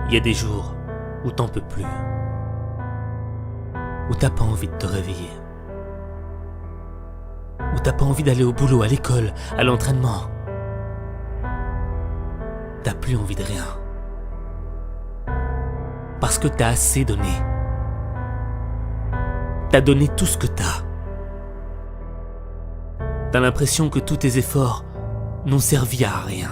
Il y a des jours où t'en peux plus, où t'as pas envie de te réveiller, où t'as pas envie d'aller au boulot, à l'école, à l'entraînement. T'as plus envie de rien. Parce que t'as assez donné. T'as donné tout ce que t'as. T'as l'impression que tous tes efforts n'ont servi à rien.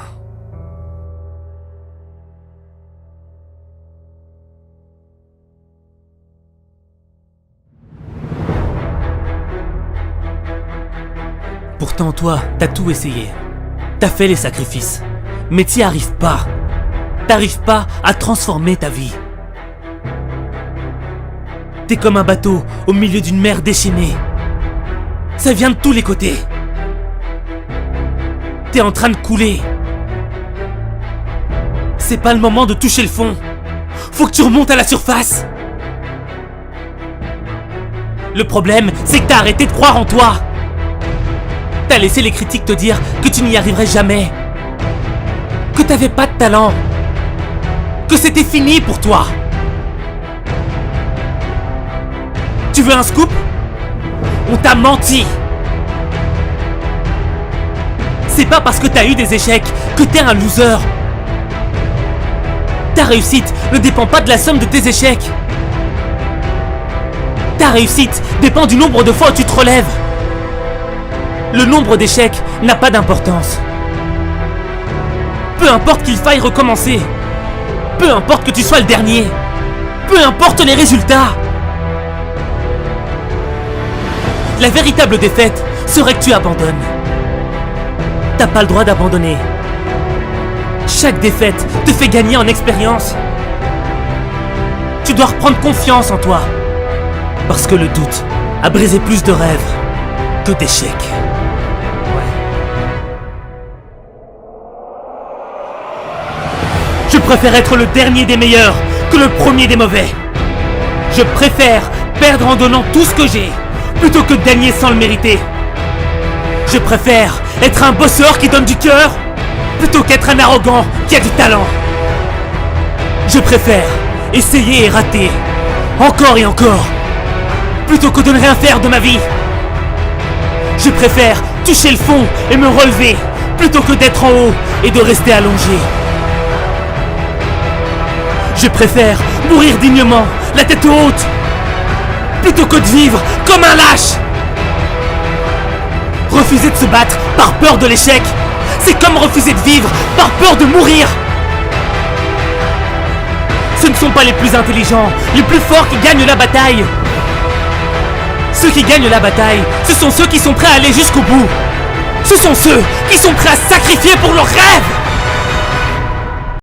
Pourtant toi, t'as tout essayé. T'as fait les sacrifices. Mais t'y arrives pas. T'arrives pas à transformer ta vie. T'es comme un bateau au milieu d'une mer déchaînée. Ça vient de tous les côtés. T'es en train de couler. C'est pas le moment de toucher le fond. Faut que tu remontes à la surface. Le problème, c'est que t'as arrêté de croire en toi. T'as laissé les critiques te dire que tu n'y arriverais jamais. Que t'avais pas de talent. Que c'était fini pour toi. Tu veux un scoop? On t'a menti. C'est pas parce que t'as eu des échecs que t'es un loser. Ta réussite ne dépend pas de la somme de tes échecs. Ta réussite dépend du nombre de fois où tu te relèves. Le nombre d'échecs n'a pas d'importance. Peu importe qu'il faille recommencer. Peu importe que tu sois le dernier. Peu importe les résultats. La véritable défaite serait que tu abandonnes. T'as pas le droit d'abandonner. Chaque défaite te fait gagner en expérience. Tu dois reprendre confiance en toi. Parce que le doute a brisé plus de rêves que d'échecs. Je préfère être le dernier des meilleurs que le premier des mauvais. Je préfère perdre en donnant tout ce que j'ai plutôt que de gagner sans le mériter. Je préfère être un bosseur qui donne du cœur plutôt qu'être un arrogant qui a du talent. Je préfère essayer et rater encore et encore plutôt que de ne rien faire de ma vie. Je préfère toucher le fond et me relever plutôt que d'être en haut et de rester allongé. Je préfère mourir dignement, la tête haute, plutôt que de vivre comme un lâche. Refuser de se battre par peur de l'échec, c'est comme refuser de vivre par peur de mourir. Ce ne sont pas les plus intelligents, les plus forts qui gagnent la bataille. Ceux qui gagnent la bataille, ce sont ceux qui sont prêts à aller jusqu'au bout. Ce sont ceux qui sont prêts à sacrifier pour leurs rêves.